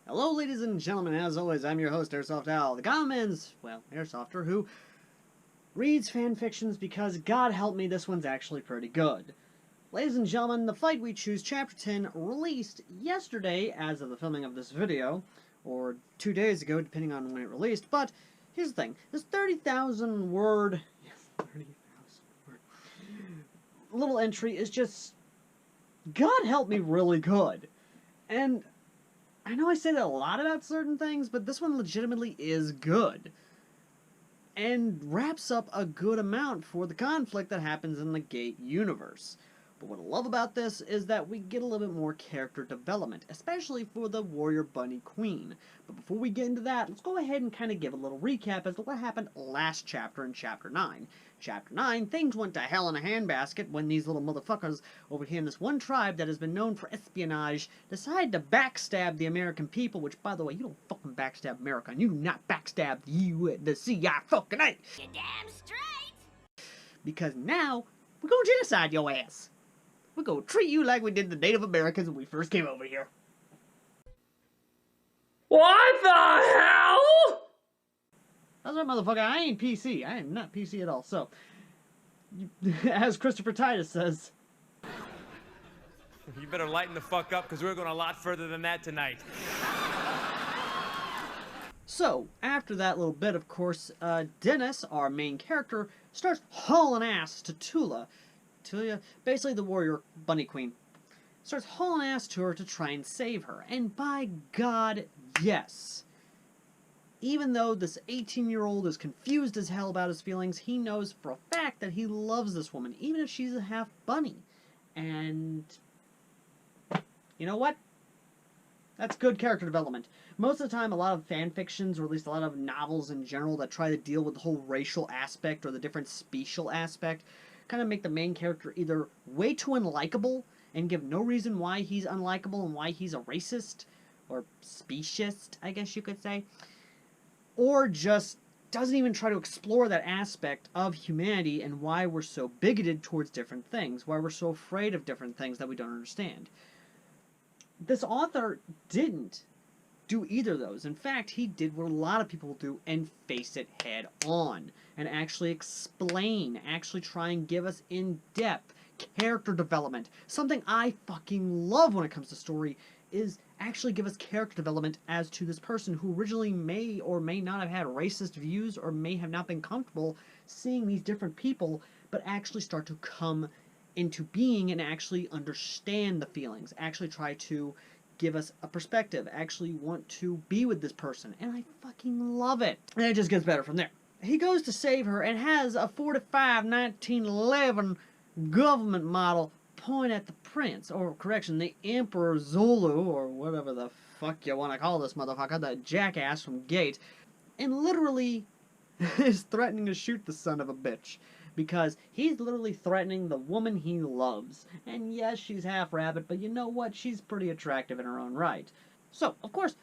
Hello, ladies and gentlemen. As always, I'm your host, Airsoft Al, the common man's, airsofter who reads fan fictions because, God help me, this one's actually pretty good. Ladies and gentlemen, The Fight We Choose Chapter 10 released yesterday as of the filming of this video, or 2 days ago, depending on when it released, but here's the thing. This 30,000 word little entry is just, God help me, really good. And I know I say that a lot about certain things, but this one legitimately is good. And wraps up a good amount for the conflict that happens in the Gate universe. But what I love about this is that we get a little bit more character development, especially for the Warrior Bunny Queen. But before we get into that, let's go ahead and kind of give a little recap as to what happened last chapter in Chapter 9. Chapter 9, things went to hell in a handbasket when these little motherfuckers over here in this one tribe that has been known for espionage decided to backstab the American people, which, by the way, you don't fucking backstab America, and you do not backstab the CIA fucking A. You're damn straight! Because now, we're gonna genocide your ass. We're gonna treat you like we did the Native Americans when we first came over here. What the hell? That's right, motherfucker. I ain't PC. I am not PC at all. So, as Christopher Titus says, You better lighten the fuck up, because we're going a lot further than that tonight. so, after that little bit, of course, Dennis, our main character, starts hauling ass to Tula, basically the warrior bunny queen, starts hauling ass to her to try and save her. And by God, yes. Even though this 18-year-old is confused as hell about his feelings, he knows for a fact that he loves this woman, even if she's a half bunny. And you know what? That's good character development. Most of the time, a lot of fan fictions, or at least a lot of novels in general, that try to deal with the whole racial aspect or the different special aspect, kind of make the main character either way too unlikable and give no reason why he's unlikable and why he's a racist, or speciesist, I guess you could say, or just doesn't even try to explore that aspect of humanity and why we're so bigoted towards different things, why we're so afraid of different things that we don't understand. This author didn't do either of those. In fact, he did what a lot of people do and face it head on and actually explain, actually try and give us in-depth character development. Something I fucking love when it comes to story is actually give us character development as to this person who originally may or may not have had racist views or may have not been comfortable seeing these different people, but actually start to come into being and actually understand the feelings, actually try to give us a perspective, actually want to be with this person, and I fucking love it. And it just gets better from there. He goes to save her and has a 45 1911 government model point at the prince, or correction, the Emperor Zulu, or whatever the fuck you want to call this motherfucker, the jackass from Gate, and literally is threatening to shoot the son of a bitch. Because he's literally threatening the woman he loves. And yes, she's half rabbit, but you know what? She's pretty attractive in her own right. So, of course,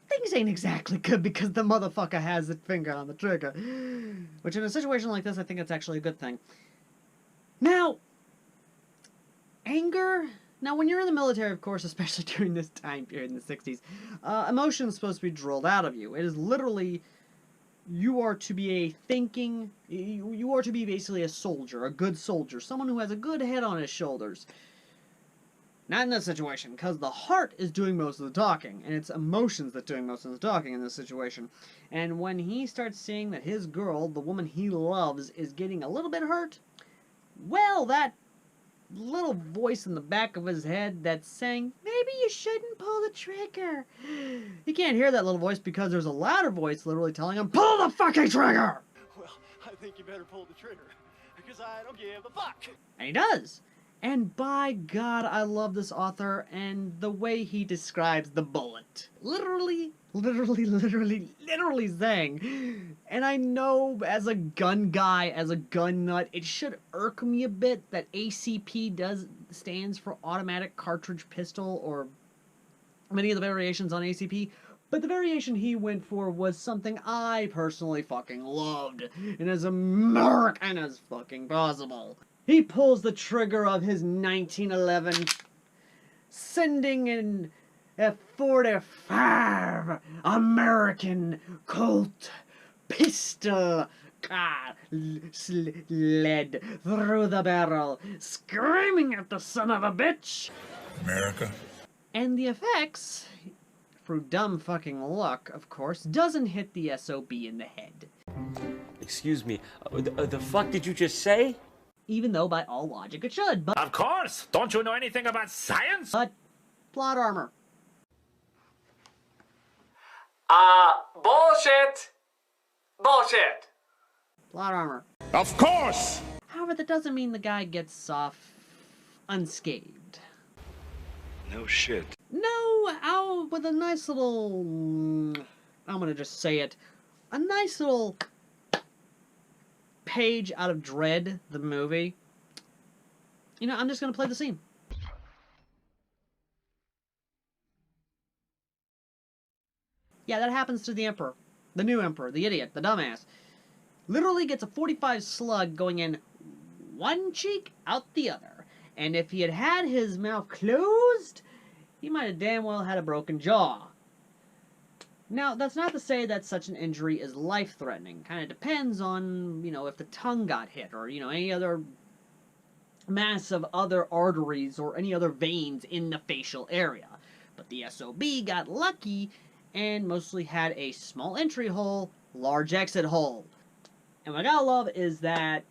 things ain't exactly good because the motherfucker has his finger on the trigger. Which in a situation like this, I think it's actually a good thing. Now, anger. Now, when you're in the military, of course, especially during this time period in the 60s, emotion is supposed to be drilled out of you. It is literally, you are to be a thinking, you are to be basically a soldier, a good soldier, someone who has a good head on his shoulders. Not in this situation, because the heart is doing most of the talking, and it's emotions that are doing most of the talking in this situation. And when he starts seeing that his girl, the woman he loves, is getting a little bit hurt, well, that little voice in the back of his head that's saying, maybe you shouldn't pull the trigger. He can't hear that little voice because there's a louder voice literally telling him, pull the fucking trigger! Well, I think you better pull the trigger, because I don't give a fuck. And he does. And by God, I love this author and the way he describes the bullet. Literally saying. And I know as a gun guy, as a gun nut, it should irk me a bit that ACP stands for automatic cartridge pistol, or many of the variations on ACP. But the variation he went for was something I personally fucking loved, and as American as fucking possible. He pulls the trigger of his 1911, sending an a 45 American Colt pistol slid through the barrel, screaming at the son of a bitch. America. And the effects, through dumb fucking luck, of course, doesn't hit the SOB in the head. Excuse me, the fuck did you just say? Even though by all logic it should, but... Of course! Don't you know anything about science? But, plot armor. Bullshit! Bullshit! Plot armor. Of course! However, that doesn't mean the guy gets off unscathed. No shit. No, out with a nice little... I'm gonna just say it. A nice little page out of Dread, the movie. You know, I'm just gonna play the scene. Yeah, that happens to the Emperor. The new Emperor, the idiot, the dumbass. Literally gets a 45 slug going in one cheek, out the other. And if he had had his mouth closed, he might have damn well had a broken jaw. Now, that's not to say that such an injury is life-threatening. Kind of depends on, you know, if the tongue got hit or, you know, any other mass of other arteries or any other veins in the facial area. But the SOB got lucky and mostly had a small entry hole, large exit hole. And what I gotta love is that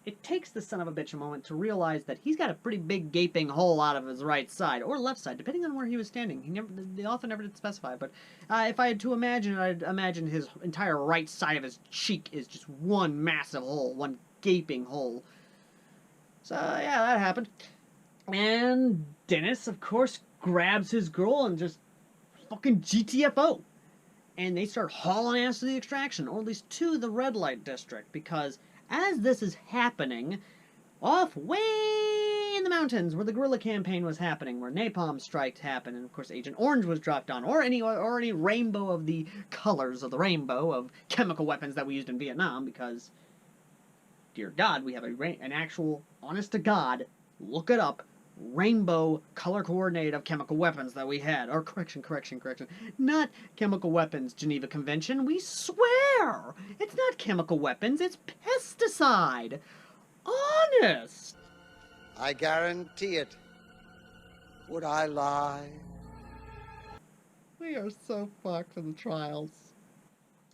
it takes the son of a bitch a moment to realize that he's got a pretty big gaping hole out of his right side, or left side, depending on where he was standing. The author never did specify, but if I had to imagine, I'd imagine his entire right side of his cheek is just one massive hole, one gaping hole. So, yeah, that happened. And Dennis, of course, grabs his girl and just fucking GTFO. And they start hauling ass to the extraction, or at least to the red light district, because as this is happening, off way in the mountains where the guerrilla campaign was happening, where napalm strikes happened, and of course Agent Orange was dropped on, or any rainbow of the colors of the rainbow of chemical weapons that we used in Vietnam, because, dear God, we have an actual, honest to God, look it up, rainbow color coordinate of chemical weapons that we had. Or correction. Not chemical weapons, Geneva Convention. We swear! It's not chemical weapons, it's pesticide. Honest! I guarantee it. Would I lie? We are so fucked in the trials.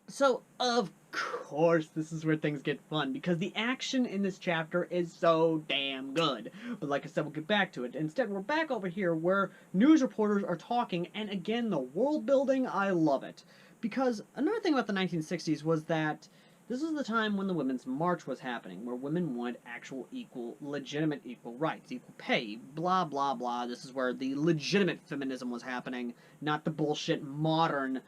So, of course, this is where things get fun, because the action in this chapter is so damn good. But like I said, we'll get back to it. Instead, we're back over here where news reporters are talking, and again, the world building, I love it. Because another thing about the 1960s was that this is the time when the Women's March was happening, where women wanted actual legitimate equal rights, equal pay, blah, blah, blah. This is where the legitimate feminism was happening, not the bullshit modern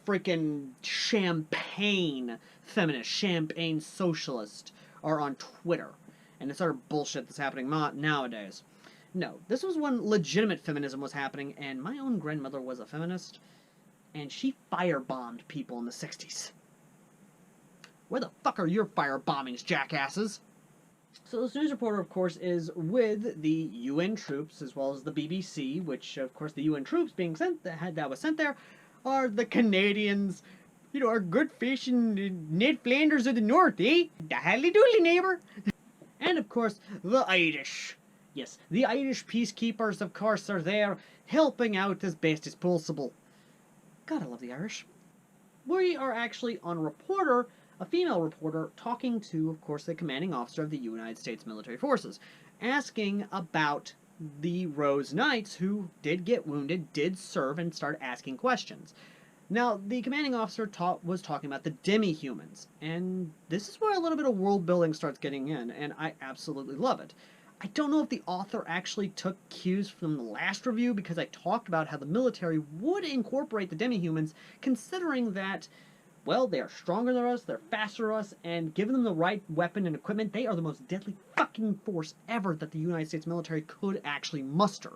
freaking champagne feminist, champagne socialist are on Twitter. And it's sort of bullshit that's happening nowadays. No, this was when legitimate feminism was happening, and my own grandmother was a feminist, and she firebombed people in the 60s. Where the fuck are your firebombings, jackasses? So this news reporter, of course, is with the UN troops, as well as the BBC, which, of course, the UN troops being sent, that was sent there, are the Canadians, you know, our good fish in Ned Flanders of the North, eh? The hally doodly neighbor. And, of course, the Irish. Yes, the Irish peacekeepers, of course, are there, helping out as best as possible. God, I love the Irish. We are actually on reporter, a female reporter, talking to, of course, the commanding officer of the United States Military Forces, asking about the Rose Knights, who did get wounded, did serve, and start asking questions. Now, the commanding officer was talking about the demi-humans, and this is where a little bit of world building starts getting in, and I absolutely love it. I don't know if the author actually took cues from the last review, because I talked about how the military would incorporate the demi-humans, considering that, well, they are stronger than us, they're faster than us, and given them the right weapon and equipment, they are the most deadly fucking force ever that the United States military could actually muster.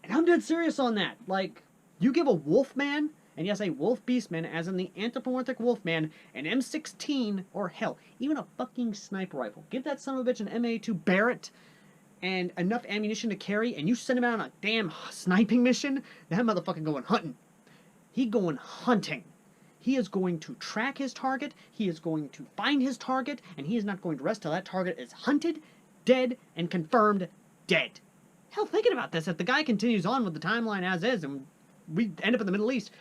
And I'm dead serious on that. Like, you give a Wolfman, and yes, a Wolf Beastman, as in the anthropomorphic Wolfman, an M16, or hell, even a fucking sniper rifle. Give that son of a bitch an M82 Barrett, and enough ammunition to carry, and you send him out on a damn sniping mission, that motherfucker going hunting. He going hunting. He is going to track his target, he is going to find his target, and he is not going to rest till that target is hunted, dead, and confirmed dead. Hell, thinking about this, if the guy continues on with the timeline as is, and we end up in the Middle East,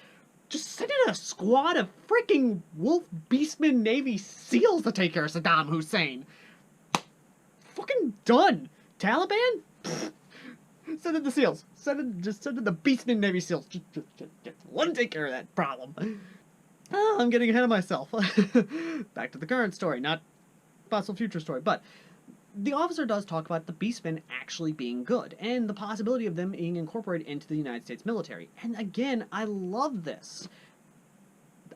just send in a squad of freaking Wolf Beastmen Navy SEALs to take care of Saddam Hussein. Fucking done. Taliban? Send in the SEALs. Just send in the Beastmen Navy SEALs. Just one take care of that problem. Oh, I'm getting ahead of myself. Back to the current story, not possible future story. But the officer does talk about the Beastmen actually being good, and the possibility of them being incorporated into the United States military. And again, I love this.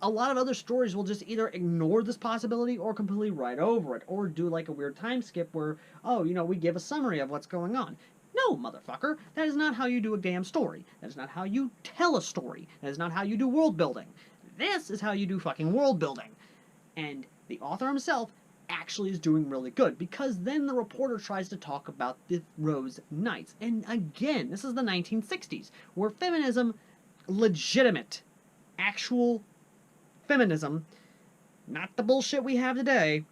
A lot of other stories will just either ignore this possibility or completely write over it, or do like a weird time skip where, oh, you know, we give a summary of what's going on. No, motherfucker, that is not how you do a damn story. That is not how you tell a story. That is not how you do world building. This is how you do fucking world building. And the author himself actually is doing really good, because then the reporter tries to talk about the Rose Knights. And again, this is the 1960s, where feminism, legitimate, actual feminism, not the bullshit we have today,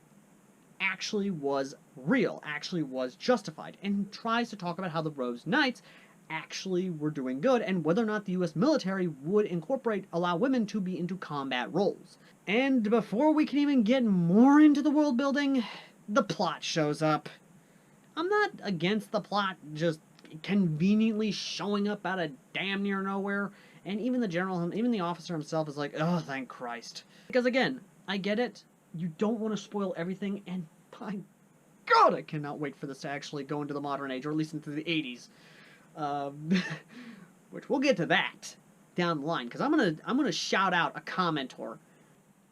actually was real, actually was justified, and tries to talk about how the Rose Knights actually were doing good, and whether or not the US military would allow women to be into combat roles. And before we can even get more into the world building, the plot shows up. I'm not against the plot just conveniently showing up out of damn near nowhere, and even the officer himself is like, oh, thank Christ. Because again, I get it, you don't want to spoil everything, and by God, I cannot wait for this to actually go into the modern age, or at least into the 80s. Which we'll get to that down the line, because I'm gonna shout out a commentor.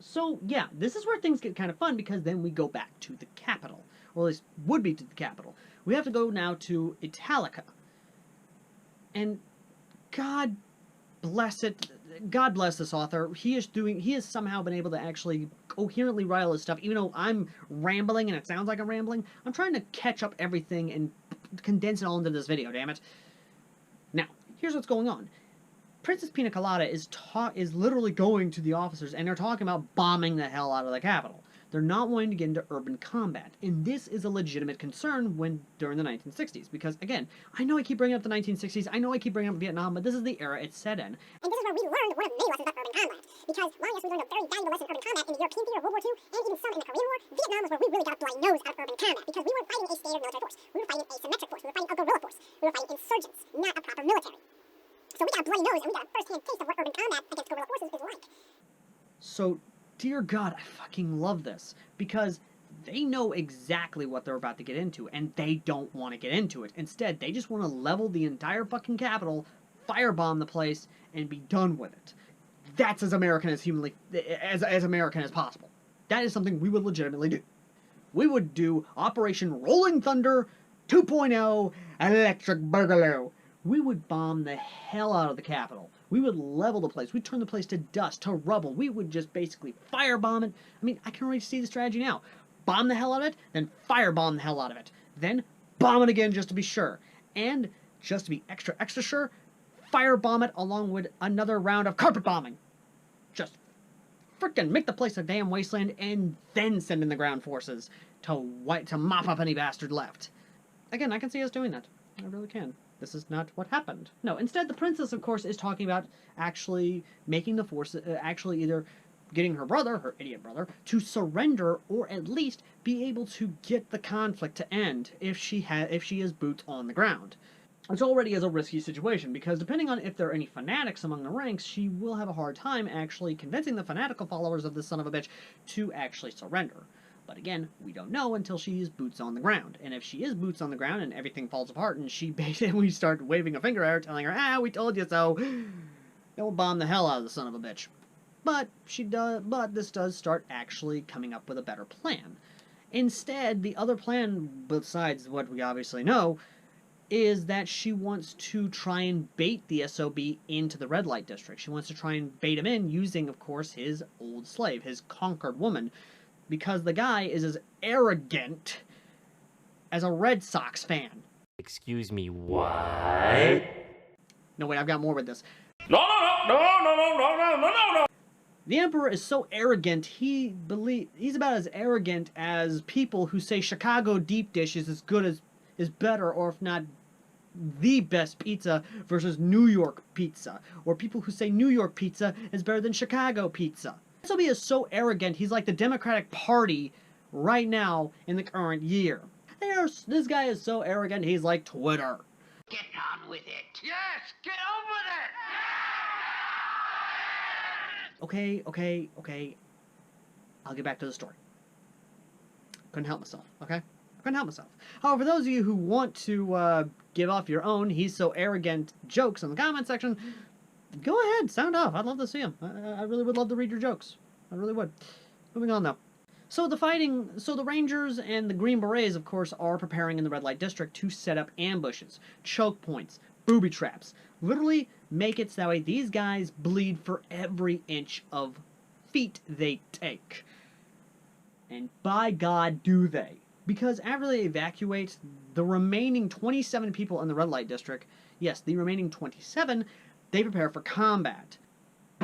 So yeah, this is where things get kind of fun, because then we go back to the capital, or at least would be to the capital. We have to go now to Italica, and God bless it. God bless this author. He has somehow been able to actually coherently write all this stuff, even though I'm rambling and it sounds like I'm rambling. I'm trying to catch up everything and condense it all into this video, damn it. Now, here's what's going on. Princess Pina Colada is literally going to the officers, and they're talking about bombing the hell out of the capital. They're not wanting to get into urban combat, and this is a legitimate concern during the 1960s, because again, I know I keep bringing up the 1960s, I know I keep bringing up Vietnam, but this is the era it's set in. And this is where we learned one of the main lessons about urban combat. Because while yes, we learned a very valuable lesson in urban combat in the European theater of World War II, and even some in the Korean War, Vietnam was where we really got a bloody nose out of urban combat. Because we weren't fighting a standard military force. We were fighting a symmetric force. We were fighting a guerrilla force. We were fighting insurgents, not a proper military. So we got a bloody nose, and we got a first-hand taste of what urban combat against guerrilla forces is like. So, dear God, I fucking love this, because they know exactly what they're about to get into, and they don't want to get into it. Instead, they just want to level the entire fucking capital, firebomb the place, and be done with it. That's as American as American as possible. That is something we would legitimately do. We would do Operation Rolling Thunder 2.0 Electric Boogaloo. We would bomb the hell out of the capital. We would level the place. We'd turn the place to dust, to rubble. We would just basically firebomb it. I mean, I can already see the strategy now. Bomb the hell out of it, then firebomb the hell out of it. Then bomb it again just to be sure. And just to be extra, extra sure, firebomb it along with another round of carpet bombing. Just frickin' make the place a damn wasteland, and then send in the ground forces to mop up any bastard left. Again, I can see us doing that. I really can. This is not what happened. No, instead the princess, of course, is talking about actually making the forces, actually either getting her brother, her idiot brother, to surrender, or at least be able to get the conflict to end if she is boots on the ground. Which already is a risky situation, because depending on if there are any fanatics among the ranks, she will have a hard time actually convincing the fanatical followers of this son of a bitch to actually surrender. But again, we don't know until she is boots on the ground. And if she is boots on the ground and everything falls apart and she basically starts waving a finger at her, telling her, ah, we told you so, then we'll bomb the hell out of the son of a bitch. But this does start actually coming up with a better plan. Instead, the other plan, besides what we obviously know, is that she wants to try and bait the SOB into the red light district. She wants to try and bait him in using, of course, his old slave, his conquered woman, because the guy is as arrogant as a Red Sox fan. Excuse me, what? No, wait, I've got more with this. No, no, no, no, no, no, no, no, no, no. The Emperor is so arrogant, he's about as arrogant as people who say Chicago deep dish is as good as, is better, or if not the best pizza versus New York pizza, or people who say New York pizza is better than Chicago pizza. SOB is so arrogant, he's like the Democratic Party right now in the current year. This guy is so arrogant, he's like Twitter. Get on with it. Yes, get on with it. Okay. I'll get back to the story. Couldn't help myself, okay? Couldn't help myself. However, for those of you who want to give off your own he's so arrogant jokes in the comment section, go ahead, sound off. I'd love to see them. I really would love to read your jokes. I really would. Moving on, though. So the Rangers and the Green Berets, of course, are preparing in the Red Light District to set up ambushes, choke points, booby traps. Literally make it so that way these guys bleed for every inch of feet they take. And by God, do they. Because after they evacuate the remaining 27 people in the Red Light District, yes, the remaining 27, they prepare for combat.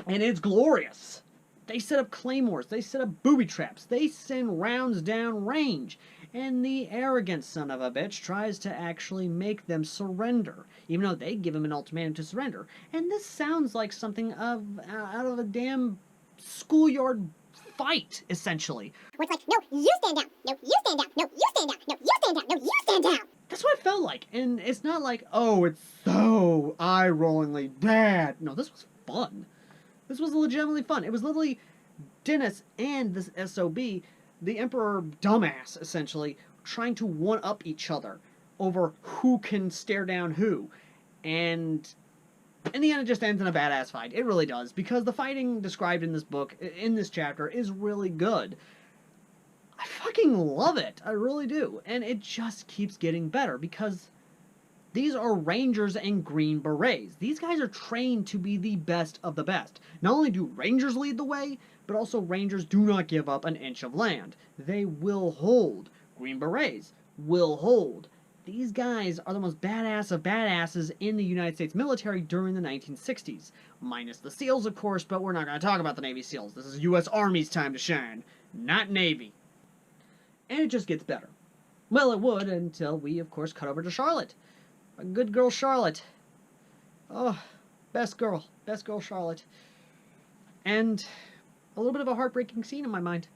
And it's glorious. They set up claymores, they set up booby traps, they send rounds down range, and the arrogant son of a bitch tries to actually make them surrender, even though they give him an ultimatum to surrender. And this sounds like something out of a damn schoolyard fight, essentially. Where it's like, no, you stand down. No, you stand down. No, you stand down. No, you stand down. No, you stand down. That's what it felt like, and it's not like, oh, it's so eye-rollingly bad. No, this was fun. This was legitimately fun. It was literally Dennis and this SOB, the Emperor dumbass, essentially, trying to one-up each other over who can stare down who. And in the end, it just ends in a badass fight. It really does, because the fighting described in this book, in this chapter, is really good. I fucking love it. I really do. And it just keeps getting better, because these are Rangers and Green Berets. These guys are trained to be the best of the best. Not only do Rangers lead the way, but also Rangers do not give up an inch of land. They will hold. Green Berets will hold. These guys are the most badass of badasses in the United States military during the 1960s. Minus the SEALs, of course, but we're not going to talk about the Navy SEALs. This is U.S. Army's time to shine, not Navy. And it just gets better. Well, it would until we, of course, cut over to Charlotte. A good girl, Charlotte. Oh, best girl Charlotte. And a little bit of a heartbreaking scene in my mind.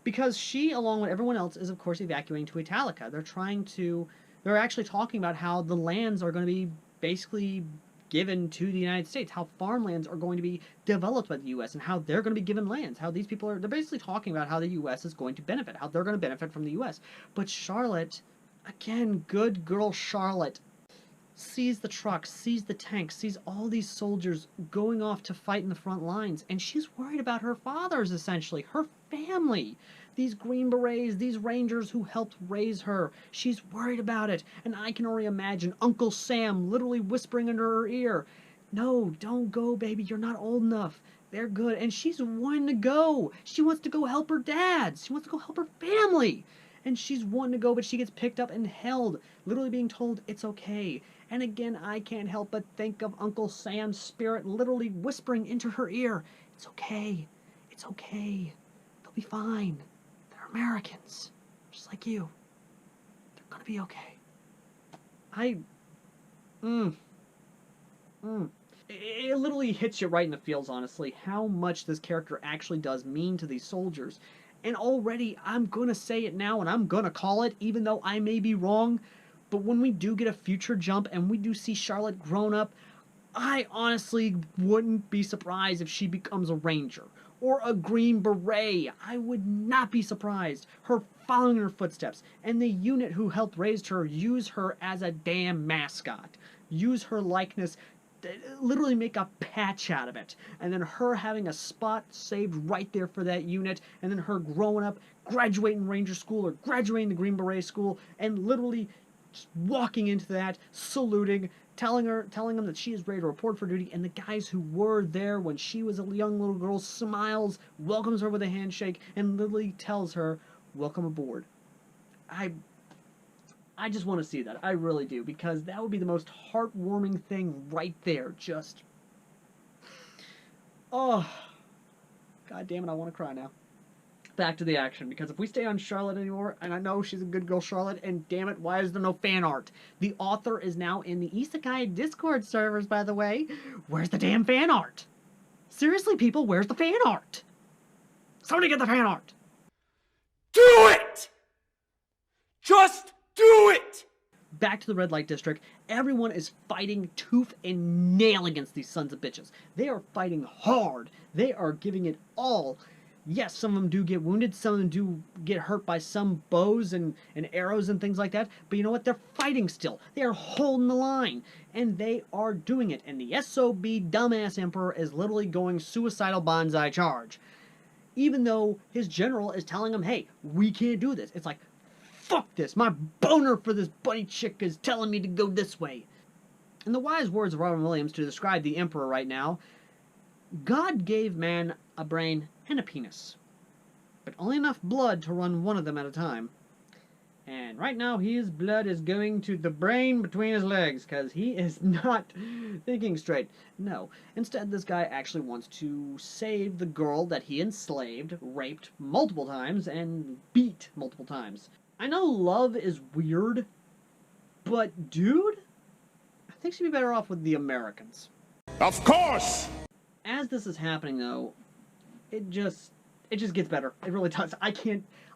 Because she, along with everyone else, is of course evacuating to Italica. They're actually talking about how the lands are going to be basically given to the United States, how farmlands are going to be developed by the U.S., and how they're going to be given lands, how these people they're basically talking about how the U.S. is going to benefit, how they're going to benefit from the U.S. But Charlotte, again, good girl Charlotte, sees the trucks, sees the tanks, sees all these soldiers going off to fight in the front lines, and she's worried about her fathers, essentially, her family. These Green Berets, these Rangers who helped raise her, she's worried about it, and I can already imagine Uncle Sam literally whispering under her ear, no, don't go, baby, you're not old enough. They're good, and she's wanting to go. She wants to go help her dad. She wants to go help her family. And she's wanting to go, but she gets picked up and held, literally being told it's okay. And again, I can't help but think of Uncle Sam's spirit literally whispering into her ear, it's okay, it's okay, they'll be fine. They're Americans, just like you. They're gonna be okay. It literally hits you right in the feels, honestly, how much this character actually does mean to these soldiers. And already, I'm gonna say it now, and I'm gonna call it, even though I may be wrong, but when we do get a future jump, and we do see Charlotte grown up, I honestly wouldn't be surprised if she becomes a Ranger, or a Green Beret. I would not be surprised. Her following her footsteps, and the unit who helped raise her use her as a damn mascot. Use her likeness, literally make a patch out of it, and then her having a spot saved right there for that unit, and then her growing up, graduating Ranger School, or graduating the Green Beret School, and literally just walking into that, saluting, telling them that she is ready to report for duty, and the guys who were there when she was a young little girl smiles, welcomes her with a handshake, and literally tells her, welcome aboard. I just want to see that. I really do, because that would be the most heartwarming thing right there. Just, oh, god damn it, I want to cry now. Back to the action, because if we stay on Charlotte anymore, and I know she's a good girl, Charlotte, and damn it, why is there no fan art? The author is now in the Isekai Discord servers, by the way. Where's the damn fan art? Seriously, people, where's the fan art? Somebody get the fan art! Do it! Just do it! Back to the red light district, everyone is fighting tooth and nail against these sons of bitches. They are fighting hard. They are giving it all. Yes, some of them do get wounded, some of them do get hurt by some bows and arrows and things like that, but you know what? They're fighting still. They are holding the line, and they are doing it, and the SOB dumbass emperor is literally going suicidal bonsai charge. Even though his general is telling him, hey, we can't do this. It's like, fuck this, my boner for this bunny chick is telling me to go this way. In the wise words of Robin Williams to describe the emperor right now, God gave man a brain and a penis, but only enough blood to run one of them at a time. And right now his blood is going to the brain between his legs, because he is not thinking straight. No, instead this guy actually wants to save the girl that he enslaved, raped multiple times, and beat multiple times. I know love is weird, but dude, I think she'd be better off with the Americans. Of course! As this is happening, though, it just gets better. It really does.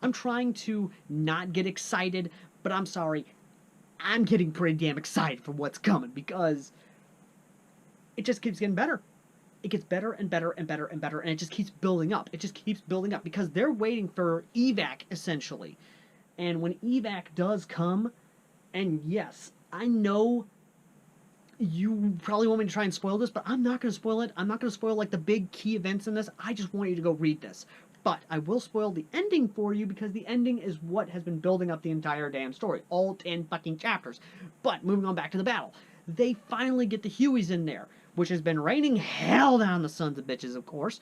I'm trying to not get excited, but I'm sorry. I'm getting pretty damn excited for what's coming, because it just keeps getting better. It gets better and better and better and better, and it just keeps building up. It just keeps building up, because they're waiting for evac, essentially. And when evac does come, and yes, I know you probably want me to try and spoil this, but I'm not going to spoil it. I'm not going to spoil, like, the big key events in this. I just want you to go read this. But I will spoil the ending for you, because the ending is what has been building up the entire damn story. All 10 fucking chapters. But moving on back to the battle. They finally get the Hueys in there, which has been raining hell down the sons of bitches, of course.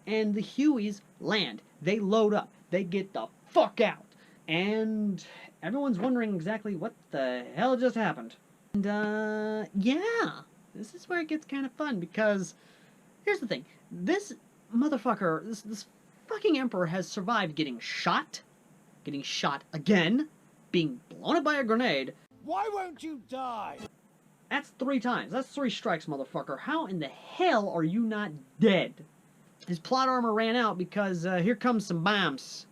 And the Hueys land. They load up. They get the fuck out. And everyone's wondering exactly what the hell just happened. And, yeah, this is where it gets kind of fun, because here's the thing. This motherfucker, this fucking emperor has survived getting shot again, being blown up by a grenade. Why won't you die? That's 3 times. That's 3 strikes, motherfucker. How in the hell are you not dead? His plot armor ran out because, here comes some bombs.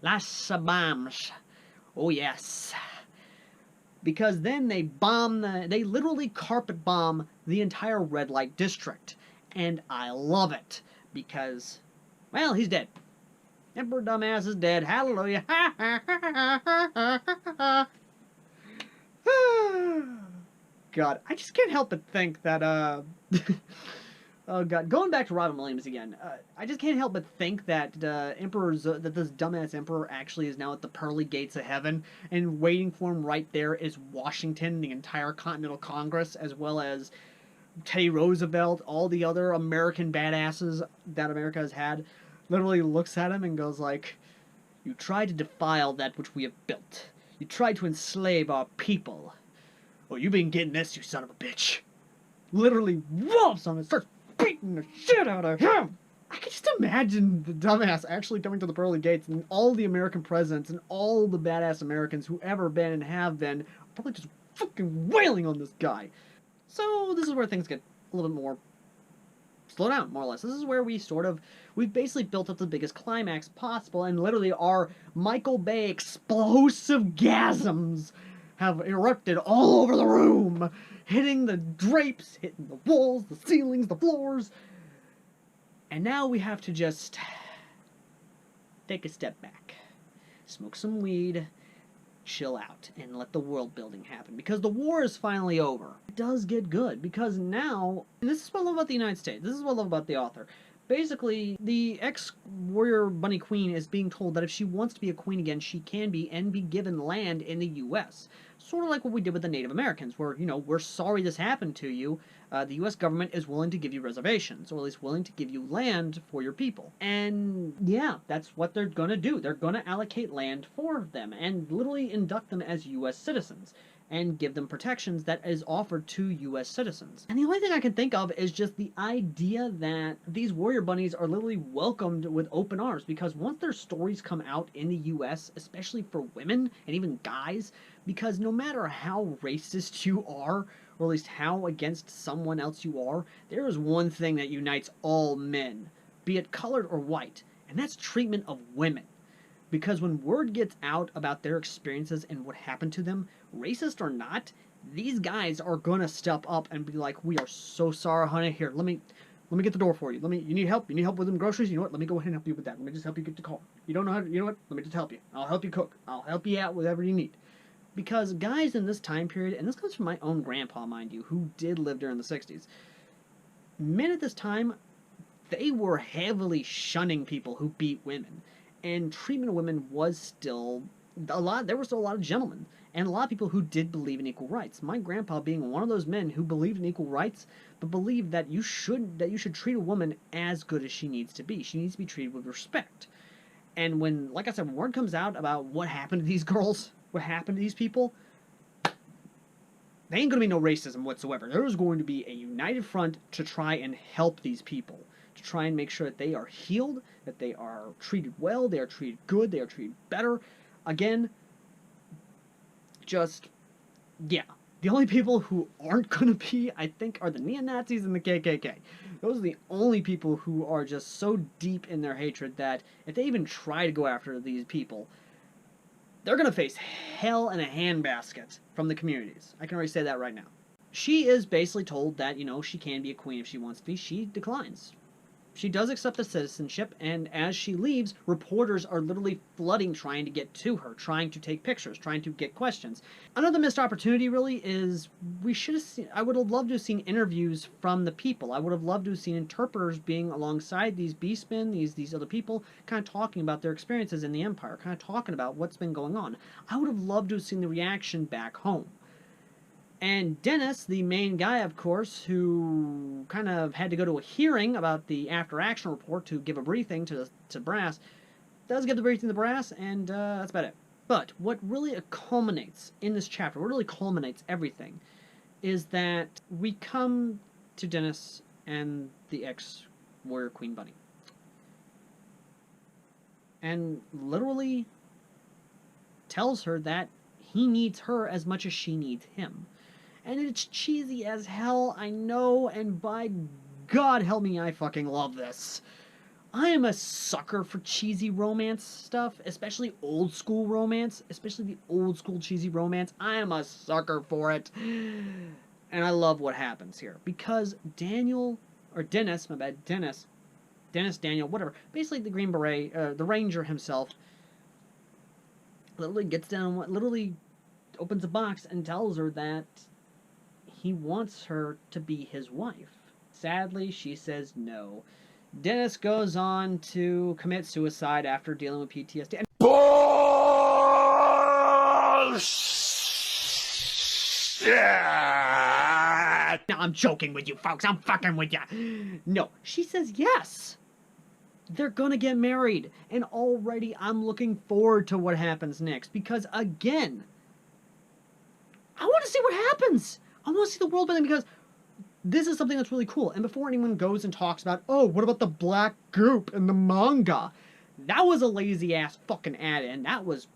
Lots of bombs. Oh, yes. Because then they they literally carpet bomb the entire red light district. And I love it, because, well, he's dead. Emperor Dumbass is dead. Hallelujah. God, I just can't help but think that, oh god, going back to Robin Williams again, I just can't help but think that that this dumbass emperor actually is now at the pearly gates of heaven, and waiting for him right there is Washington, the entire Continental Congress, as well as Teddy Roosevelt, all the other American badasses that America has had. Literally looks at him and goes like, "You tried to defile that which we have built. You tried to enslave our people. Oh, you've been getting this, you son of a bitch." Literally whoops on him, starts beating the shit out of him. I can just imagine the dumbass actually coming to the pearly gates, and all the American presidents and all the badass Americans who ever been and have been probably just fucking wailing on this guy. So this is where things get a little bit more slow down, more or less. This is where we've basically built up the biggest climax possible, and literally our Michael Bay explosive gasms have erupted all over the room, hitting the drapes, hitting the walls, the ceilings, the floors. And now we have to just take a step back, smoke some weed, chill out, and let the world building happen, because the war is finally over. It does get good, because now, and this is what I love about the United States, this is what I love about the author. Basically, the ex-warrior bunny queen is being told that if she wants to be a queen again, she can be, and be given land in the U.S. Sort of like what we did with the Native Americans, where, you know, we're sorry this happened to you. The U.S. government is willing to give you reservations, or at least willing to give you land for your people. And yeah, that's what they're going to do. They're going to allocate land for them and literally induct them as U.S. citizens and give them protections that is offered to U.S. citizens. And the only thing I can think of is just the idea that these warrior bunnies are literally welcomed with open arms, because once their stories come out in the U.S., especially for women and even guys, because no matter how racist you are, or at least how against someone else you are, there is one thing that unites all men, be it colored or white, and that's treatment of women. Because when word gets out about their experiences and what happened to them, racist or not, these guys are gonna step up and be like, "We are so sorry, honey. Here, let me get the door for you. You need help? You need help with them groceries? You know what? Let me go ahead and help you with that. Let me just help you get the car. You don't know how to, you know what? Let me just help you. I'll help you cook. I'll help you out with whatever you need." Because guys in this time period, and this comes from my own grandpa, mind you, who did live during the 60s, men at this time, they were heavily shunning people who beat women. And treatment of women was still there were still a lot of gentlemen and a lot of people who did believe in equal rights. My grandpa being one of those men who believed in equal rights, but believed that you should treat a woman as good as she needs to be. She needs to be treated with respect. And when, like I said, when word comes out about what happened to these girls, what happened to these people, there ain't gonna be no racism whatsoever. There is going to be a united front to try and help these people, to try and make sure that they are healed, that they are treated well, they are treated good, they are treated better. Again, just, yeah. The only people who aren't going to be, I think, are the neo-Nazis and the KKK. Those are the only people who are just so deep in their hatred that if they even try to go after these people, they're going to face hell in a handbasket from the communities. I can already say that right now. She is basically told that, you know, she can be a queen if she wants to be. She declines. She does accept the citizenship, and as she leaves, reporters are literally flooding trying to get to her, trying to take pictures, trying to get questions. Another missed opportunity, really, is I would have loved to have seen interviews from the people. I would have loved to have seen interpreters being alongside these beastmen, these other people, kind of talking about their experiences in the Empire, kind of talking about what's been going on. I would have loved to have seen the reaction back home. And Dennis, the main guy, of course, who kind of had to go to a hearing about the after-action report to give a briefing to brass, does give the briefing to the brass, and that's about it. But what really culminates in this chapter, what really culminates everything, is that we come to Dennis and the ex-warrior Queen Bunny. And literally tells her that he needs her as much as she needs him. And it's cheesy as hell, I know, and by God help me, I fucking love this. I am a sucker for cheesy romance stuff, especially old school romance, especially the old school cheesy romance. I am a sucker for it. And I love what happens here, because Daniel, Daniel, whatever, basically the Green Beret, the Ranger himself, literally gets down, literally opens a box and tells her that he wants her to be his wife. Sadly, she says no. Dennis goes on to commit suicide after dealing with PTSD. And no, I'm joking with you, folks. I'm fucking with you. No, she says yes. They're gonna get married. And already I'm looking forward to what happens next. Because, again, I want to see what happens. I want to see the world building, because this is something that's really cool. And before anyone goes and talks about, oh, what about the black goop in the manga? That was a lazy-ass fucking add-in. That was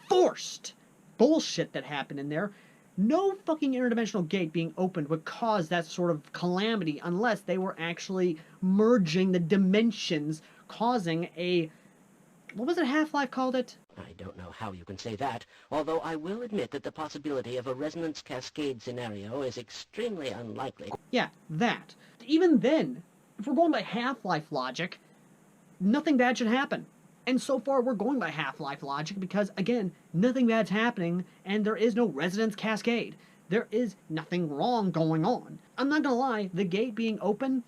forced bullshit that happened in there. No fucking interdimensional gate being opened would cause that sort of calamity unless they were actually merging the dimensions, causing a... What was it Half-Life called it? I don't know how you can say that, although I will admit that the possibility of a resonance cascade scenario is extremely unlikely. Yeah, that. Even then, if we're going by Half-Life logic, nothing bad should happen. And so far, we're going by Half-Life logic because, again, nothing bad's happening, and there is no resonance cascade. There is nothing wrong going on. I'm not gonna lie, the gate being open,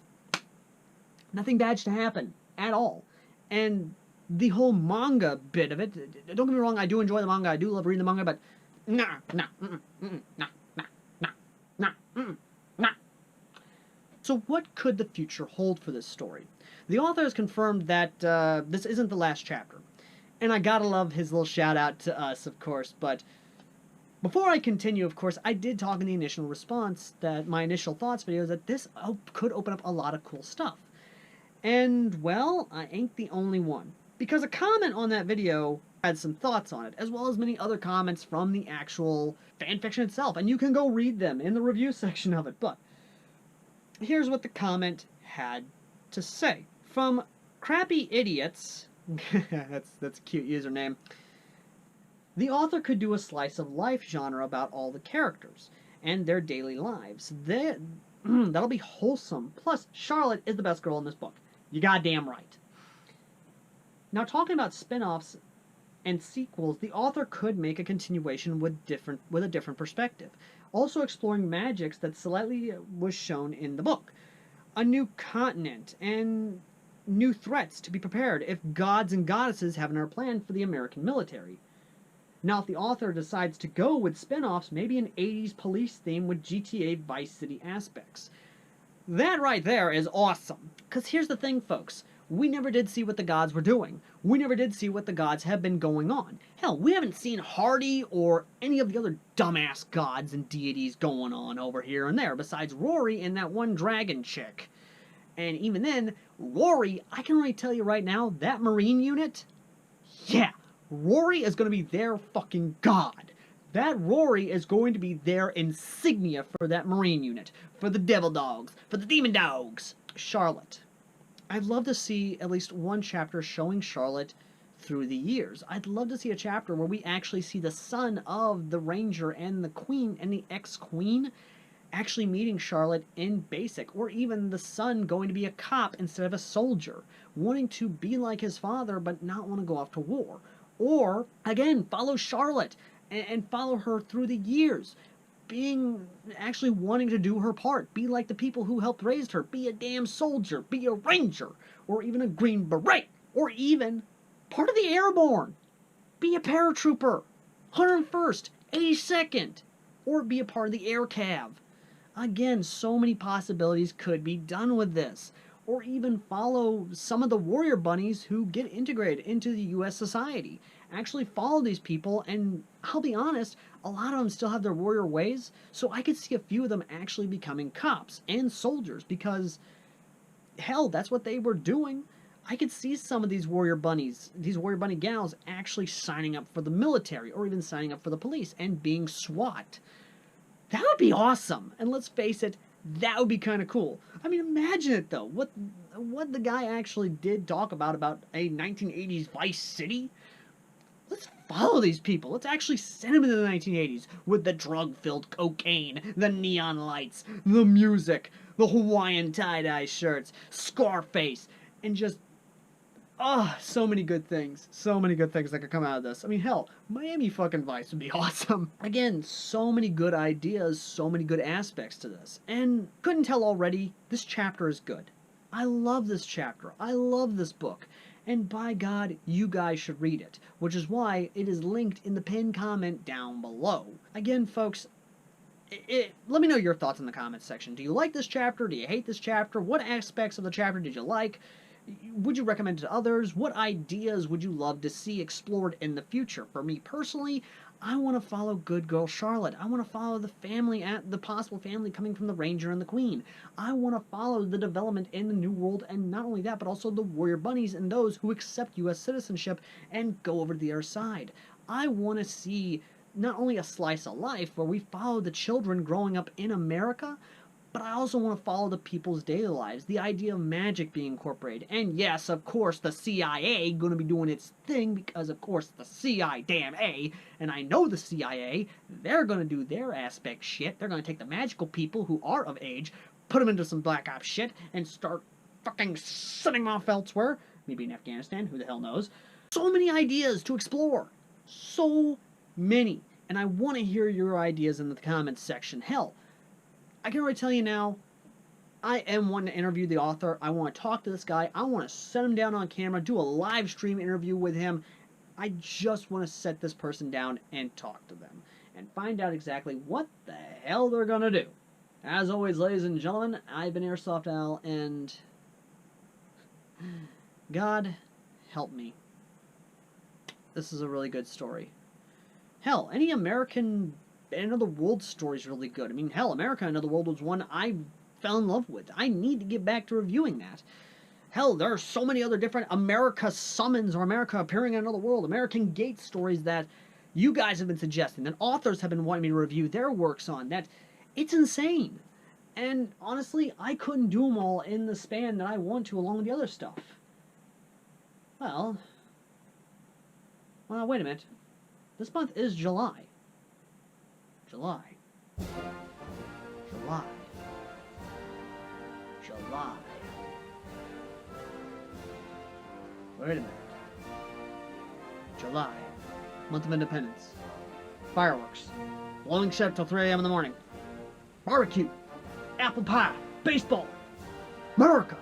nothing bad should happen at all. And the whole manga bit of it, don't get me wrong, I do enjoy the manga, I do love reading the manga, but Nah, nah, mm-mm, mm-mm, nah, nah, nah, nah, mm-mm, nah. So what could the future hold for this story? The author has confirmed that this isn't the last chapter. And I gotta love his little shout out to us, of course, but before I continue, of course, I did talk in the initial response that my initial thoughts video that this could open up a lot of cool stuff. And, well, I ain't the only one. Because a comment on that video had some thoughts on it, as well as many other comments from the actual fanfiction itself, and you can go read them in the review section of it. But here's what the comment had to say. From Crappy Idiots, that's a cute username, the author could do a slice of life genre about all the characters and their daily lives. That'll be wholesome. Plus, Charlotte is the best girl in this book. You goddamn right. Now, talking about spin-offs and sequels, the author could make a continuation with a different perspective, also exploring magics that slightly was shown in the book, a new continent, and new threats to be prepared if gods and goddesses have another plan for the American military. Now, if the author decides to go with spin-offs, maybe an 80s police theme with GTA Vice City aspects. That right there is awesome. Because here's the thing, folks. We never did see what the gods were doing. We never did see what the gods have been going on. Hell, we haven't seen Hardy or any of the other dumbass gods and deities going on over here and there, besides Rory and that one dragon chick. And even then, Rory, I can already tell you right now, that Marine unit, yeah, Rory is going to be their fucking god. That Rory is going to be their insignia for that Marine unit, for the Devil Dogs, for the Demon Dogs. Charlotte. I'd love to see at least one chapter showing Charlotte through the years. I'd love to see a chapter where we actually see the son of the Ranger and the Queen and the ex-Queen actually meeting Charlotte in basic, or even the son going to be a cop instead of a soldier, wanting to be like his father but not want to go off to war. Or, again, follow Charlotte and follow her through the years, actually wanting to do her part, be like the people who helped raise her, be a damn soldier, be a ranger, or even a Green Beret, or even part of the Airborne, be a paratrooper, 101st, 82nd, or be a part of the Air Cav. Again, so many possibilities could be done with this. Or even follow some of the warrior bunnies who get integrated into the U.S. society. Actually follow these people, and I'll be honest, a lot of them still have their warrior ways, so I could see a few of them actually becoming cops and soldiers, because, hell, that's what they were doing. I could see some of these warrior bunnies, these warrior bunny gals, actually signing up for the military, or even signing up for the police, and being SWAT. That would be awesome, and let's face it, that would be kind of cool. I mean, imagine it, though. What the guy actually did talk about a 1980s Vice City. Let's follow these people. Let's actually send them into the 1980s with the drug-filled cocaine, the neon lights, the music, the Hawaiian tie-dye shirts, Scarface, and just so many good things. So many good things that could come out of this. I mean, hell, Miami fucking Vice would be awesome. Again, so many good ideas, so many good aspects to this. And couldn't tell already, this chapter is good. I love this chapter. I love this book. And by God, you guys should read it, which is why it is linked in the pinned comment down below. Again, folks, let me know your thoughts in the comments section. Do you like this chapter? Do you hate this chapter? What aspects of the chapter did you like? Would you recommend it to others? What ideas would you love to see explored in the future? For me personally, I want to follow good girl Charlotte. I want to follow the possible family coming from the Ranger and the Queen. I want to follow the development in the New World, and not only that, but also the warrior bunnies and those who accept U.S. citizenship and go over to the other side. I want to see not only a slice of life where we follow the children growing up in America, but I also want to follow the people's daily lives, the idea of magic being incorporated. And yes, of course, the CIA going to be doing its thing, because of course the CIA, and I know the CIA, they're going to do their aspect shit. They're going to take the magical people who are of age, put them into some Black Ops shit, and start fucking sending them off elsewhere. Maybe in Afghanistan, who the hell knows. So many ideas to explore. So many. And I want to hear your ideas in the comments section. Hell, I can already tell you now, I am wanting to interview the author. I want to talk to this guy. I want to set him down on camera, do a live stream interview with him. I just want to set this person down and talk to them. and find out exactly what the hell they're gonna do. As always, ladies and gentlemen, I've been Airsoft Al, and God help me. This is a really good story. Hell, any American Another World story is really good. I mean, hell, America Another World was one I fell in love with. I need to get back to reviewing that. Hell, there are so many other different America Summons or America Appearing in Another World, American Gate stories that you guys have been suggesting, that authors have been wanting me to review their works on, that it's insane. And honestly, I couldn't do them all in the span that I want to along with the other stuff. Well, wait a minute. This month is July. July. Wait a minute. July. Month of Independence. Fireworks. Blowing shit till 3 a.m. in the morning. Barbecue. Apple pie. Baseball. America.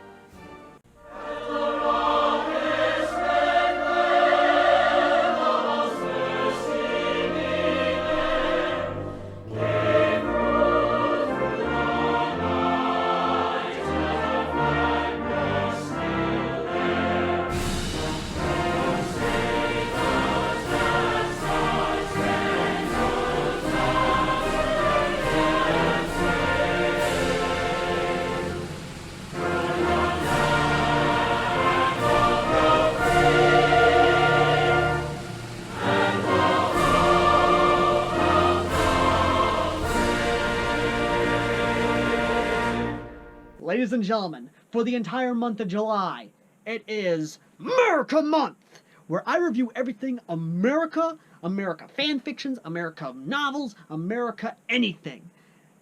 Ladies and gentlemen, for the entire month of July, it is America Month, where I review everything America, America fan fictions, America novels, America anything.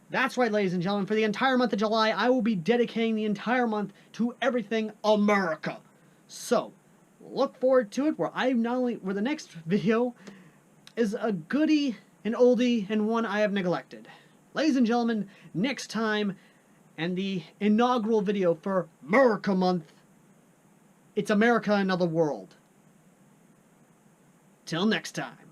That's right, ladies and gentlemen, for the entire month of July, I will be dedicating the entire month to everything America. So, look forward to it, where the next video is a goodie, an oldie, and one I have neglected. Ladies and gentlemen, next time, and the inaugural video for America Month, it's America Another World. Till next time.